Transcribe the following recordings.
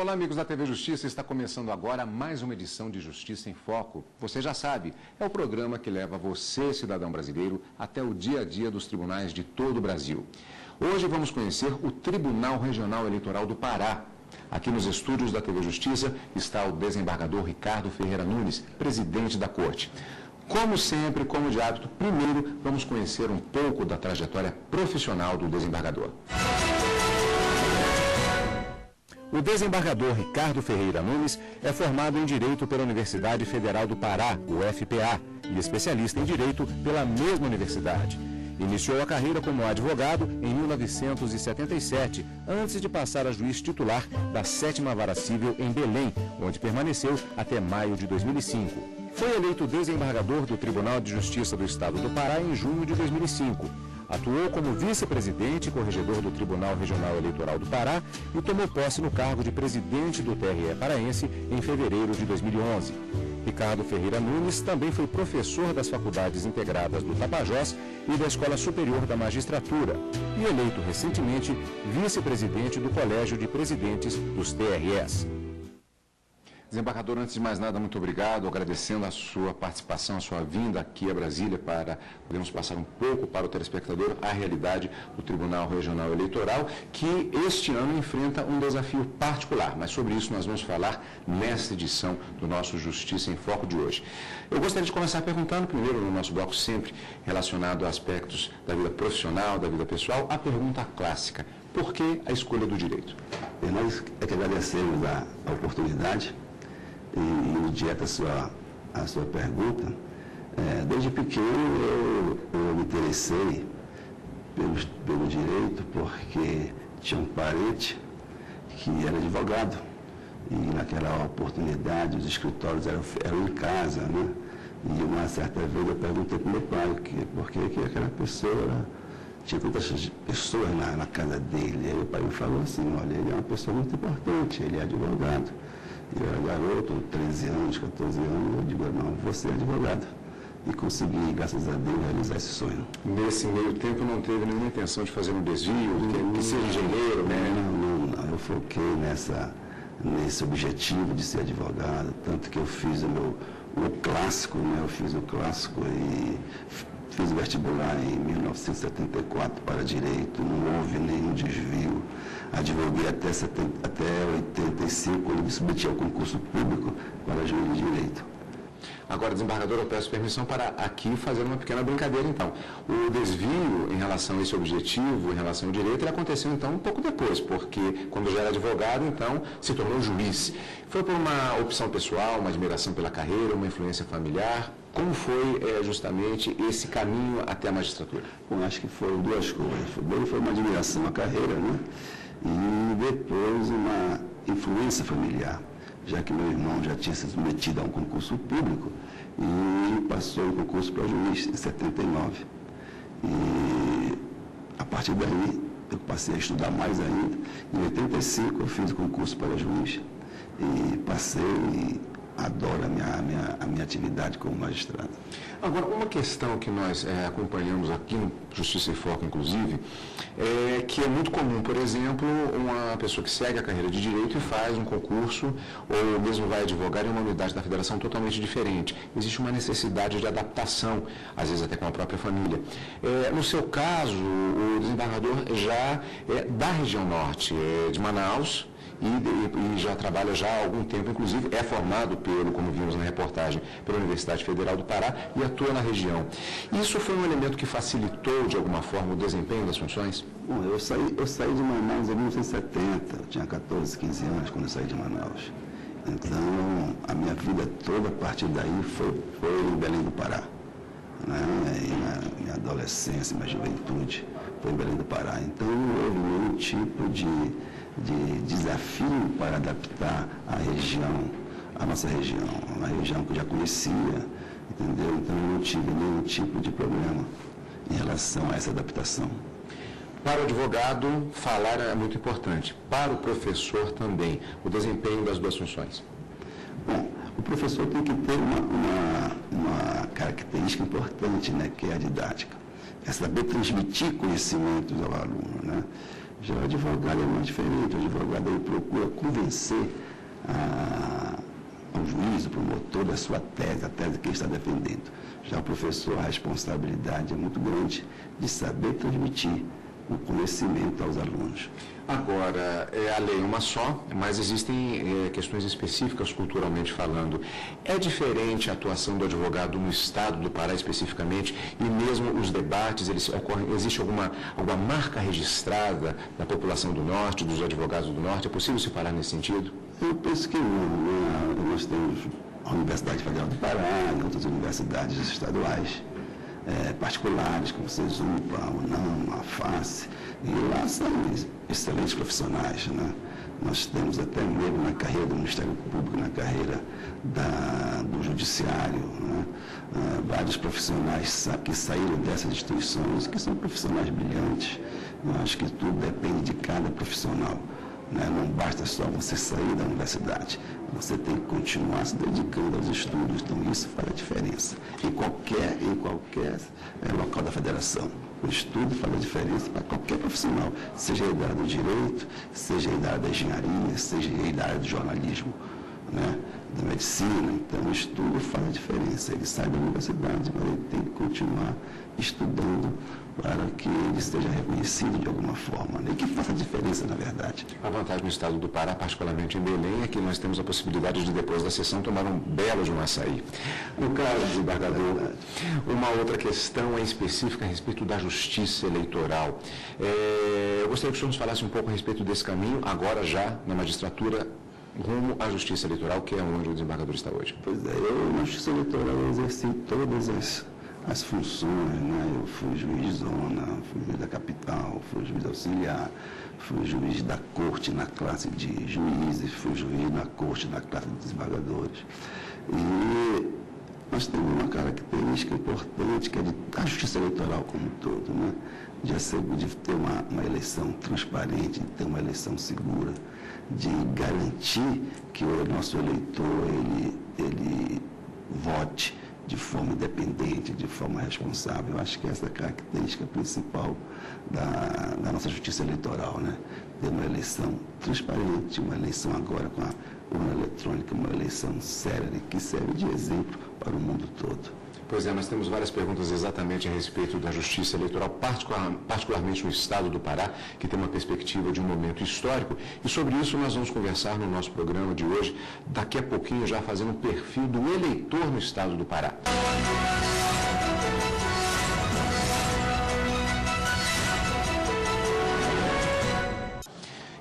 Olá, amigos da TV Justiça. Está começando agora mais uma edição de Justiça em Foco. Você já sabe, é o programa que leva você, cidadão brasileiro, até o dia a dia dos tribunais de todo o Brasil. Hoje vamos conhecer o Tribunal Regional Eleitoral do Pará. Aqui nos estúdios da TV Justiça está o desembargador Ricardo Ferreira Nunes, presidente da Corte. Como sempre, como de hábito, primeiro vamos conhecer um pouco da trajetória profissional do desembargador. O desembargador Ricardo Ferreira Nunes é formado em Direito pela Universidade Federal do Pará, UFPA, e especialista em Direito pela mesma universidade. Iniciou a carreira como advogado em 1977, antes de passar a juiz titular da 7ª Vara Civil em Belém, onde permaneceu até maio de 2005. Foi eleito desembargador do Tribunal de Justiça do Estado do Pará em junho de 2005. Atuou como vice-presidente e corregedor do Tribunal Regional Eleitoral do Pará e tomou posse no cargo de presidente do TRE paraense em fevereiro de 2011. Ricardo Ferreira Nunes também foi professor das Faculdades Integradas do Tapajós e da Escola Superior da Magistratura e eleito recentemente vice-presidente do Colégio de Presidentes dos TREs. Desembargador, antes de mais nada, muito obrigado, agradecendo a sua participação, a sua vinda aqui a Brasília para podermos passar um pouco para o telespectador a realidade do Tribunal Regional Eleitoral, que este ano enfrenta um desafio particular, mas sobre isso nós vamos falar nesta edição do nosso Justiça em Foco de hoje. Eu gostaria de começar perguntando, primeiro no nosso bloco sempre relacionado a aspectos da vida profissional, da vida pessoal, a pergunta clássica: por que a escolha do direito? Nós é que agradecemos a oportunidade e direto a sua pergunta. Desde pequeno eu me interessei pelo direito porque tinha um parente que era advogado e naquela oportunidade os escritórios eram em casa, né? E uma certa vez eu perguntei para o meu pai por que aquela pessoa tinha tantas pessoas na casa dele. Aí o pai me falou assim: olha, ele é uma pessoa muito importante, ele é advogado. Eu era garoto, 13 anos, 14 anos, eu digo: não, você é advogado. E consegui, graças a Deus, realizar esse sonho. Nesse meio tempo não teve nenhuma intenção de fazer um desvio, de ser engenheiro, né? Não, eu foquei nesse objetivo de ser advogado, tanto que eu fiz o meu clássico, né? Eu fiz o clássico e fiz o vestibular em 1974 para Direito, não houve nenhum desvio. Advoguei até 85, quando me submeti ao concurso público para juiz de Direito. Agora, desembargador, eu peço permissão para aqui fazer uma pequena brincadeira, então. O desvio em relação a esse objetivo, em relação ao direito, ele aconteceu, então, um pouco depois, porque quando já era advogado, então, se tornou juiz. Foi por uma opção pessoal, uma admiração pela carreira, uma influência familiar? Como foi justamente esse caminho até a magistratura? Bom, acho que foram duas coisas. Foi uma admiração à carreira, né? E depois uma influência familiar, já que meu irmão já tinha se submetido a um concurso público e passou o concurso para juiz em 79. E a partir daí eu passei a estudar mais ainda. Em 85 eu fiz o concurso para juiz e passei e adoro a minha atividade como magistrado. Agora, uma questão que nós acompanhamos aqui no Justiça em Foco, inclusive, é que é muito comum, por exemplo, uma pessoa que segue a carreira de Direito e faz um concurso, ou mesmo vai advogar em uma unidade da federação totalmente diferente. Existe uma necessidade de adaptação, às vezes até com a própria família. No seu caso, o desembargador já é da região norte, de Manaus, e já trabalha já há algum tempo, inclusive é formado como vimos na reportagem, pela Universidade Federal do Pará e atua na região. Isso foi um elemento que facilitou, de alguma forma, o desempenho das funções? Bom, eu saí de Manaus em 1970, eu tinha 14, 15 anos quando eu saí de Manaus. Então, a minha vida toda, a partir daí, foi em Belém do Pará. Né? E na minha adolescência, minha juventude, foi em Belém do Pará. Então, não houve nenhum tipo de desafio para adaptar a nossa região, uma região que eu já conhecia, entendeu? Então eu não tive nenhum tipo de problema em relação a essa adaptação. Para o advogado, falar é muito importante. Para o professor também, o desempenho das duas funções. Bom, o professor tem que ter uma característica importante, né, que é a didática. É saber transmitir conhecimentos ao aluno, né? Já o advogado é mais diferente, o advogado ele procura convencer ao juiz, o promotor da sua tese, a tese que ele está defendendo. Já o professor, a responsabilidade é muito grande de saber transmitir o conhecimento aos alunos. Agora, a lei é uma só, mas existem questões específicas culturalmente falando. É diferente a atuação do advogado no estado do Pará especificamente, e mesmo os debates, eles ocorrem, existe alguma marca registrada da população do Norte, dos advogados do Norte? É possível separar nesse sentido? Eu penso que não. Nós temos a Universidade Federal do Pará e outras universidades estaduais, particulares, como CESUPA, a UNAM, a FACE, e lá são excelentes profissionais, né? Nós temos até mesmo na carreira do Ministério Público, na carreira do Judiciário, né? Vários profissionais que saíram dessas instituições, que são profissionais brilhantes. Eu acho que tudo depende de cada profissional. Não basta só você sair da universidade, você tem que continuar se dedicando aos estudos, então isso faz a diferença. Em qualquer local da federação, o estudo faz a diferença para qualquer profissional, seja ele da área do direito, seja ele da área da engenharia, seja ele da área do jornalismo, da medicina. Então o estudo faz a diferença. Ele sai da universidade, mas ele tem que continuar estudando para que ele seja reconhecido de alguma forma, e que faça diferença, na verdade. A vantagem no estado do Pará, particularmente em Belém, é que nós temos a possibilidade de, depois da sessão, tomar um belo de um açaí. No caso, desembargador, uma outra questão específica a respeito da justiça eleitoral. Eu gostaria que o senhor nos falasse um pouco a respeito desse caminho, agora já na magistratura, rumo à justiça eleitoral, que é onde o desembargador está hoje. Pois é, eu na justiça eleitoral exerci todas as funções, Eu fui juiz de zona, fui juiz da capital, fui juiz auxiliar, fui juiz da corte na classe de juízes, fui juiz na corte na classe de desembargadores. E nós temos uma característica importante, que é a justiça eleitoral como um todo, de ter uma eleição transparente, de ter uma eleição segura, de garantir que o nosso eleitor ele vote de forma independente, de forma responsável. Eu acho que essa é a característica principal da nossa justiça eleitoral, Ter uma eleição transparente, uma eleição agora com a urna eletrônica, uma eleição séria, que serve de exemplo para o mundo todo. Pois é, nós temos várias perguntas exatamente a respeito da justiça eleitoral, particularmente no estado do Pará, que tem uma perspectiva de um momento histórico. E sobre isso nós vamos conversar no nosso programa de hoje, daqui a pouquinho, já fazendo um perfil do eleitor no estado do Pará.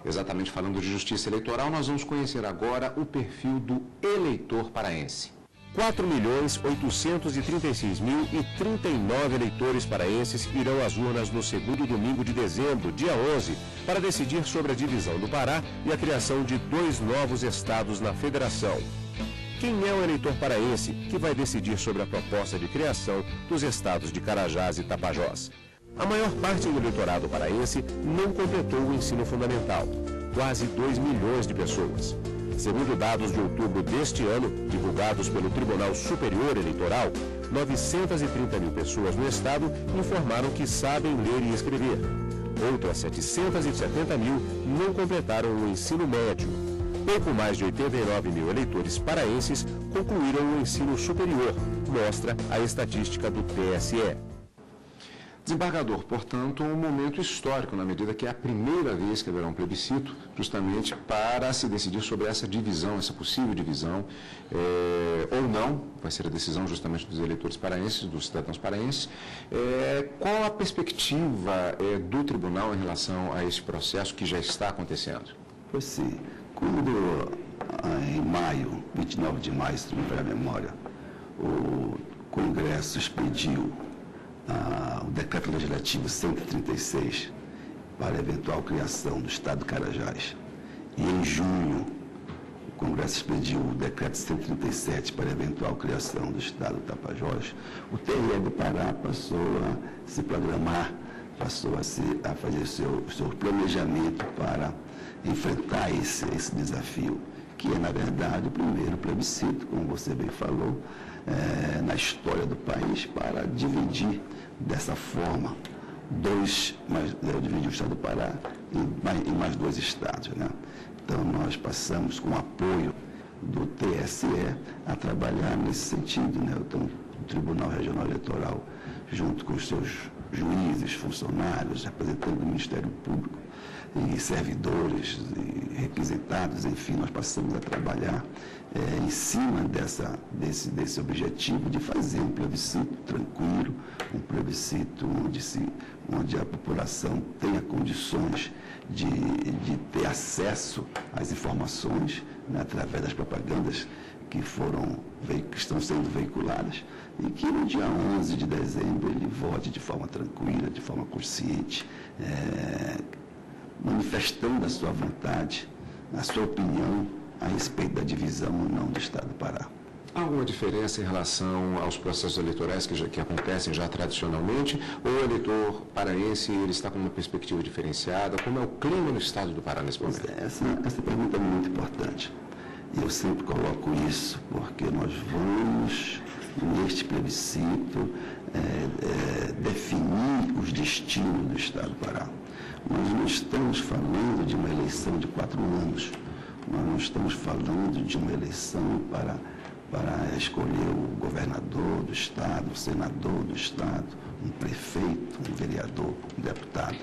Exatamente falando de justiça eleitoral, nós vamos conhecer agora o perfil do eleitor paraense. 4.836.039 eleitores paraenses irão às urnas no segundo domingo de dezembro, dia 11, para decidir sobre a divisão do Pará e a criação de 2 novos estados na federação. Quem é o eleitor paraense que vai decidir sobre a proposta de criação dos estados de Carajás e Tapajós? A maior parte do eleitorado paraense não completou o ensino fundamental, quase 2 milhões de pessoas. Segundo dados de outubro deste ano, divulgados pelo Tribunal Superior Eleitoral, 930 mil pessoas no estado informaram que sabem ler e escrever. Outras 770 mil não completaram o ensino médio. Pouco mais de 89 mil eleitores paraenses concluíram o ensino superior, mostra a estatística do TSE. Desembargador, portanto, um momento histórico, na medida que é a primeira vez que haverá um plebiscito, justamente para se decidir sobre essa divisão, essa possível divisão, ou não, vai ser a decisão justamente dos eleitores paraenses, dos cidadãos paraenses. Qual a perspectiva do tribunal em relação a esse processo que já está acontecendo? Pois sim, quando em maio, 29 de maio, se não me falha a memória, o Congresso expediu o decreto legislativo 136 para a eventual criação do estado do Carajás. E em junho, o Congresso expediu o decreto 137 para a eventual criação do estado do Tapajós. O TRE do Pará passou a se programar, passou a fazer seu planejamento para enfrentar esse desafio, que é, na verdade, o primeiro plebiscito, como você bem falou, na história do país, para dividir dessa forma dividir o estado do Pará em mais 2 estados, né? Então, nós passamos com o apoio do TSE a trabalhar nesse sentido, né? Então, o Tribunal Regional Eleitoral, junto com os seus juízes, funcionários, representantes do Ministério Público e servidores e requisitados, enfim, nós passamos a trabalhar em cima desse objetivo de fazer um plebiscito tranquilo, um plebiscito onde a população tenha condições de ter acesso às informações, né, através das propagandas que estão sendo veiculadas, e que no dia 11 de dezembro ele vote de forma tranquila, de forma consciente, manifestando a sua vontade, a sua opinião a respeito da divisão ou não do Estado do Pará. Há alguma diferença em relação aos processos eleitorais que acontecem já tradicionalmente, ou o eleitor paraense ele está com uma perspectiva diferenciada? Como é o clima no Estado do Pará nesse momento? Essa pergunta é muito importante. Eu sempre coloco isso, porque nós vamos, neste plebiscito, definir os destinos do Estado do Pará. Nós não estamos falando de uma eleição de 4 anos. Nós não estamos falando de uma eleição para escolher o governador do Estado, o senador do Estado, um prefeito, um vereador, um deputado.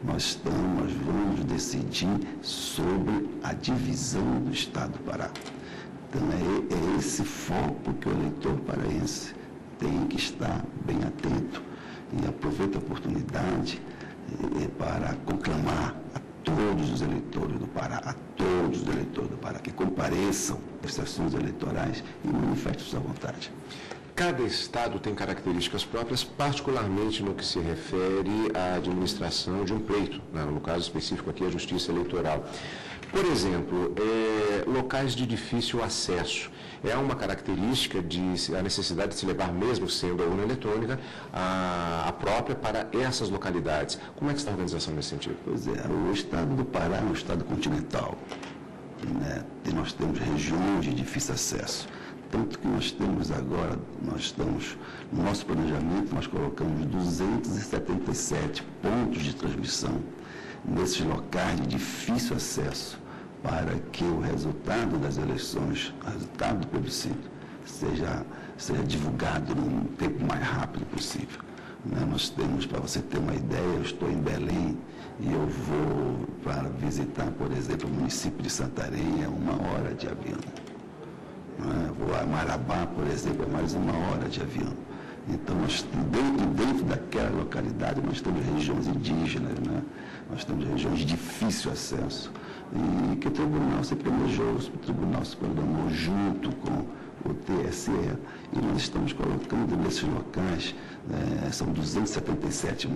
Nós vamos decidir sobre a divisão do Estado do Pará. Então, é esse foco que o eleitor paraense tem que estar bem atento, e aproveito a oportunidade para conclamar a todos os eleitores do Pará, que compareçam às sessões eleitorais e manifestem sua vontade. Cada estado tem características próprias, particularmente no que se refere à administração de um pleito, né? No caso específico aqui, a Justiça Eleitoral. Por exemplo, locais de difícil acesso. É uma característica a necessidade de se levar, mesmo sendo a urna eletrônica, a própria para essas localidades. Como é que está a organização nesse sentido? Pois é, o estado do Pará é um estado continental, né? E nós temos regiões de difícil acesso. Tanto que nós estamos, no nosso planejamento, nós colocamos 277 pontos de transmissão nesses locais de difícil acesso, para que o resultado das eleições, o resultado do plebiscito, seja divulgado no tempo mais rápido possível. Nós temos, para você ter uma ideia, eu estou em Belém e eu vou para visitar, por exemplo, o município de Santarém, é 1 hora de avião. Vou a Marabá, por exemplo, é mais 1 hora de avião. Então, dentro daquela localidade, nós temos regiões indígenas, né? Nós temos regiões de difícil acesso, e que o Tribunal se programou junto com o TSE, e nós estamos colocando nesses locais, são 277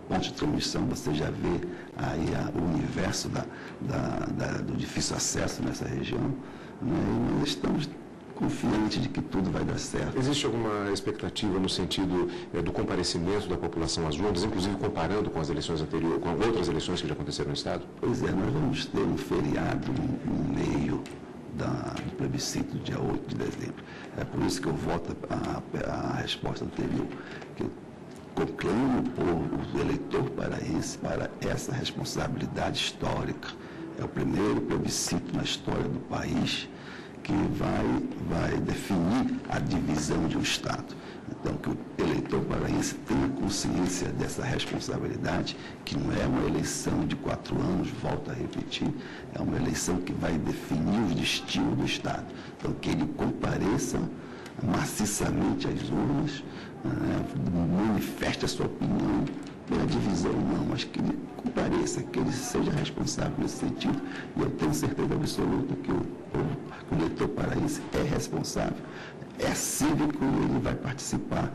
pontos de transmissão, você já vê aí o universo do difícil acesso nessa região, né? E nós estamos confiantes de que tudo vai dar certo. Existe alguma expectativa no sentido do comparecimento da população às urnas, inclusive comparando com as eleições anteriores, com outras eleições que já aconteceram no Estado? Pois é, nós vamos ter um feriado no meio do plebiscito, dia 8 de dezembro. É por isso que eu volto à resposta anterior, que eu conclamo o povo, o eleitor paraense, para essa responsabilidade histórica. É o primeiro plebiscito na história do país que vai definir a divisão de um Estado. Então, que o eleitor paraense tenha consciência dessa responsabilidade, que não é uma eleição de 4 anos, volto a repetir, é uma eleição que vai definir os destinos do Estado. Então, que ele compareça maciçamente às urnas, manifeste a sua opinião pela divisão não, mas que ele compareça, que ele seja responsável nesse sentido. E eu tenho certeza absoluta que o eleitor paraense é responsável, é cívico, e ele vai participar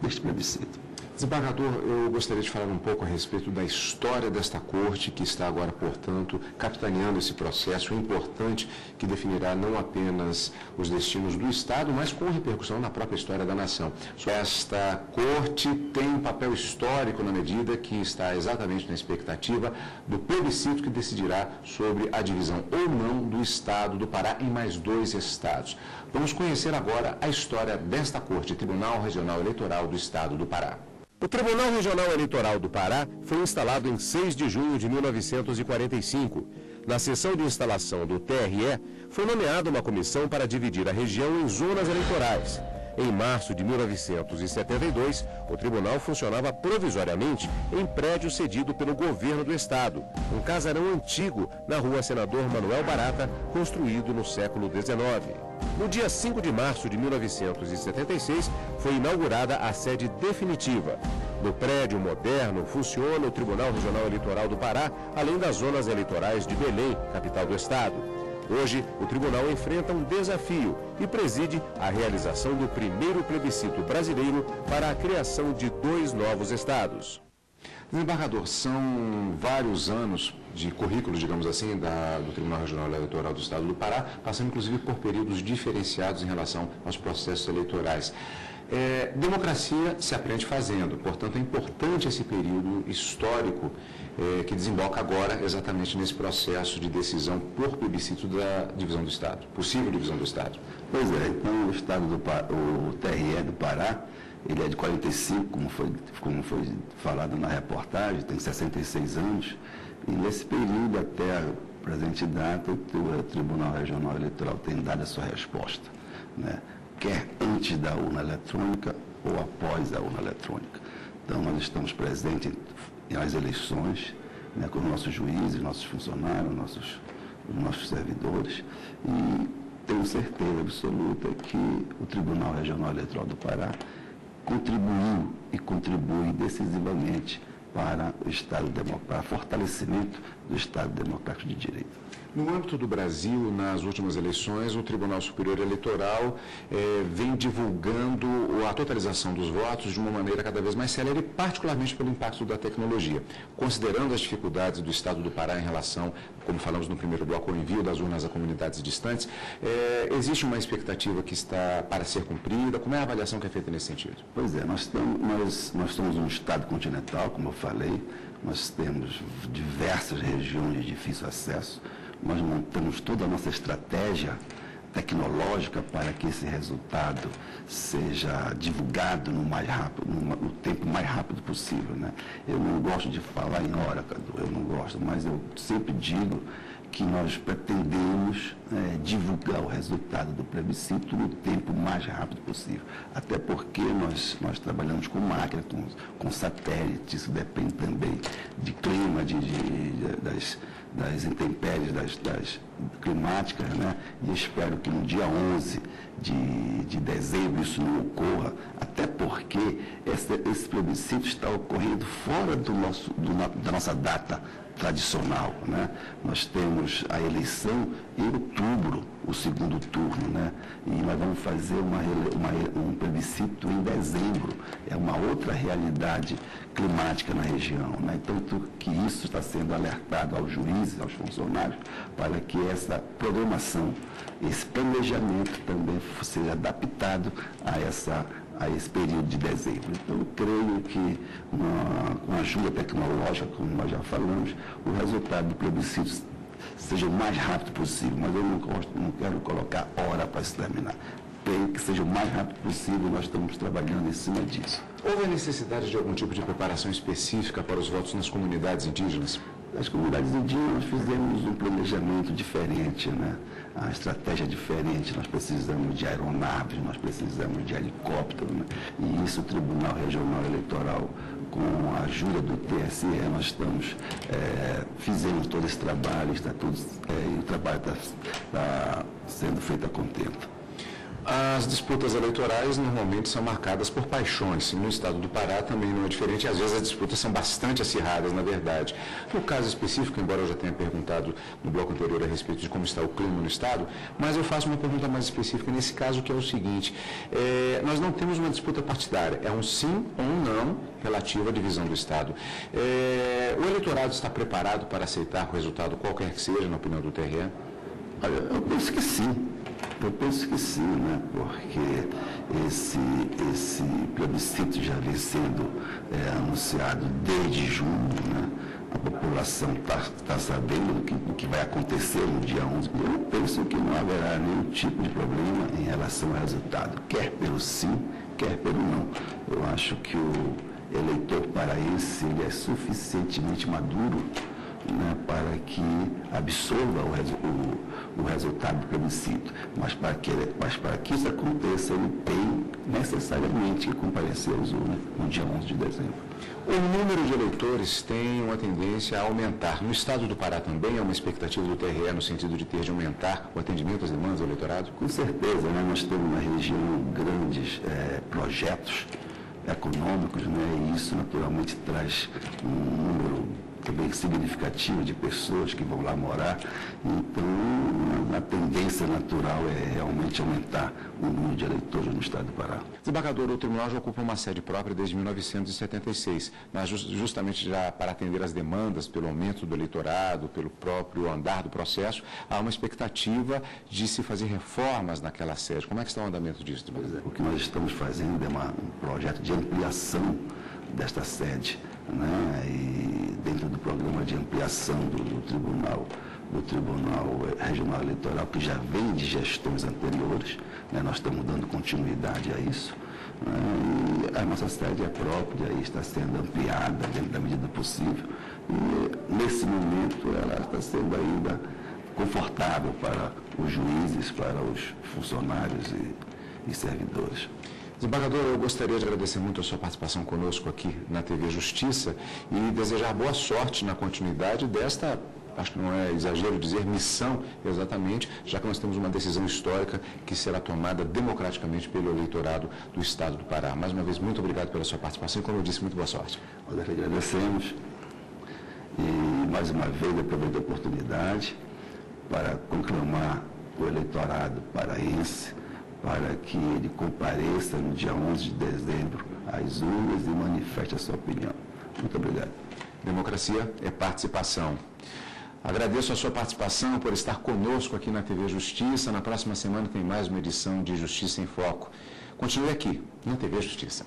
deste plebiscito. Desembargador, eu gostaria de falar um pouco a respeito da história desta corte, que está agora, portanto, capitaneando esse processo importante que definirá não apenas os destinos do Estado, mas com repercussão na própria história da nação. Esta corte tem um papel histórico na medida que está exatamente na expectativa do plebiscito que decidirá sobre a divisão ou não do Estado do Pará em mais 2 estados. Vamos conhecer agora a história desta corte, Tribunal Regional Eleitoral do Estado do Pará. O Tribunal Regional Eleitoral do Pará foi instalado em 6 de junho de 1945. Na sessão de instalação do TRE, foi nomeada uma comissão para dividir a região em zonas eleitorais. Em março de 1972, o tribunal funcionava provisoriamente em prédio cedido pelo governo do estado, um casarão antigo na rua Senador Manuel Barata, construído no século XIX. No dia 5 de março de 1976, foi inaugurada a sede definitiva. No prédio moderno funciona o Tribunal Regional Eleitoral do Pará, além das zonas eleitorais de Belém, capital do estado. Hoje, o tribunal enfrenta um desafio e preside a realização do primeiro plebiscito brasileiro para a criação de 2 novos estados. Desembargador, são vários anos de currículo, digamos assim, do Tribunal Regional Eleitoral do Estado do Pará, passando inclusive por períodos diferenciados em relação aos processos eleitorais. Democracia se aprende fazendo, portanto é importante esse período histórico que desemboca agora exatamente nesse processo de decisão por plebiscito da divisão do Estado, possível divisão do Estado. Pois é, então o TRE do Pará, ele é de 45, como foi falado na reportagem, tem 66 anos, e nesse período até a presente data o Tribunal Regional Eleitoral tem dado a sua resposta, né? Quer antes da urna eletrônica ou após a urna eletrônica. Então, nós estamos presentes nas eleições, né, com os nossos juízes, nossos funcionários, nossos servidores, e tenho certeza absoluta que o Tribunal Regional Eleitoral do Pará contribuiu e contribui decisivamente para o fortalecimento do Estado Democrático de Direito. No âmbito do Brasil, nas últimas eleições, o Tribunal Superior Eleitoral vem divulgando a totalização dos votos de uma maneira cada vez mais célere, particularmente pelo impacto da tecnologia. Considerando as dificuldades do Estado do Pará em relação, como falamos no primeiro bloco, ao envio das urnas a comunidades distantes, existe uma expectativa que está para ser cumprida? Como é a avaliação que é feita nesse sentido? Pois é, nós somos um Estado continental, como eu falei, nós temos diversas regiões de difícil acesso. Nós montamos toda a nossa estratégia tecnológica para que esse resultado seja divulgado no tempo mais rápido possível, né? Eu não gosto de falar em hora, Cadu, eu não gosto, mas eu sempre digo que nós pretendemos divulgar o resultado do plebiscito no tempo mais rápido possível. Até porque nós trabalhamos com máquina, com satélite, isso depende também de clima, das intempéries, das climáticas, né? E espero que no dia 11 de dezembro isso não ocorra, até porque esse plebiscito está ocorrendo fora da nossa data tradicional, né? Nós temos a eleição em outubro, o segundo turno, né? E nós vamos fazer um plebiscito em dezembro. É uma outra realidade climática na região, né? Então, que isso está sendo alertado aos juízes, aos funcionários, para que essa programação, esse planejamento também seja adaptado a esse período de dezembro. Então, eu creio que, com a ajuda tecnológica, como nós já falamos, o resultado do plebiscito seja o mais rápido possível, mas eu não quero colocar hora para se terminar. Creio que seja o mais rápido possível, nós estamos trabalhando em cima disso. Houve a necessidade de algum tipo de preparação específica para os votos nas comunidades indígenas? As comunidades indígenas nós fizemos um planejamento diferente, né? A estratégia é diferente, nós precisamos de aeronaves, nós precisamos de helicóptero, né? E isso o Tribunal Regional Eleitoral, com a ajuda do TSE, nós fizemos todo esse trabalho, e o trabalho está sendo feito a contento. As disputas eleitorais normalmente são marcadas por paixões, e no estado do Pará também não é diferente, às vezes as disputas são bastante acirradas, na verdade. No caso específico, embora eu já tenha perguntado no bloco anterior a respeito de como está o clima no estado, mas eu faço uma pergunta mais específica nesse caso, que é o seguinte: nós não temos uma disputa partidária, é um sim ou um não relativo à divisão do estado. O eleitorado está preparado para aceitar o resultado qualquer que seja, na opinião do TRE? Olha, eu penso que sim. Eu penso que sim, né? Porque esse plebiscito já vem sendo anunciado desde junho, né? A população está sabendo o que vai acontecer no dia 11. Eu penso que não haverá nenhum tipo de problema em relação ao resultado, quer pelo sim, quer pelo não. Eu acho que o eleitor paraense ele é suficientemente maduro, né, para que absorva o resultado do plebiscito. Mas para que isso aconteça, ele tem necessariamente que comparecer às urnas no dia 11 de dezembro. O número de eleitores tem uma tendência a aumentar. No estado do Pará também há uma expectativa do TRE no sentido de aumentar o atendimento às demandas do eleitorado? Com certeza, né, nós temos na região grandes projetos econômicos, né, e isso naturalmente traz um número também significativo de pessoas que vão lá morar. Então, a tendência natural é realmente aumentar o número de eleitores no estado do Pará. Desembargador, o tribunal já ocupa uma sede própria desde 1976, mas justamente já para atender às demandas pelo aumento do eleitorado, pelo próprio andar do processo, há uma expectativa de se fazer reformas naquela sede. Como é que está o andamento disso, desembargador? O que nós estamos fazendo é um projeto de ampliação desta sede, né? E dentro do programa de ampliação do Tribunal Regional Eleitoral, que já vem de gestões anteriores, né? Nós estamos dando continuidade a isso, né? E a nossa sede é própria e está sendo ampliada dentro da medida possível. E nesse momento ela está sendo ainda confortável para os juízes, para os funcionários e servidores. Desembargador, eu gostaria de agradecer muito a sua participação conosco aqui na TV Justiça e desejar boa sorte na continuidade desta, acho que não é exagero dizer, missão exatamente, já que nós temos uma decisão histórica que será tomada democraticamente pelo eleitorado do estado do Pará. Mais uma vez, muito obrigado pela sua participação e, como eu disse, muito boa sorte. Nós agradecemos e, mais uma vez, aproveito a oportunidade para conclamar o eleitorado paraense para que ele compareça no dia 11 de dezembro às urnas e manifeste a sua opinião. Muito obrigado. Democracia é participação. Agradeço a sua participação por estar conosco aqui na TV Justiça. Na próxima semana tem mais uma edição de Justiça em Foco. Continue aqui, na TV Justiça.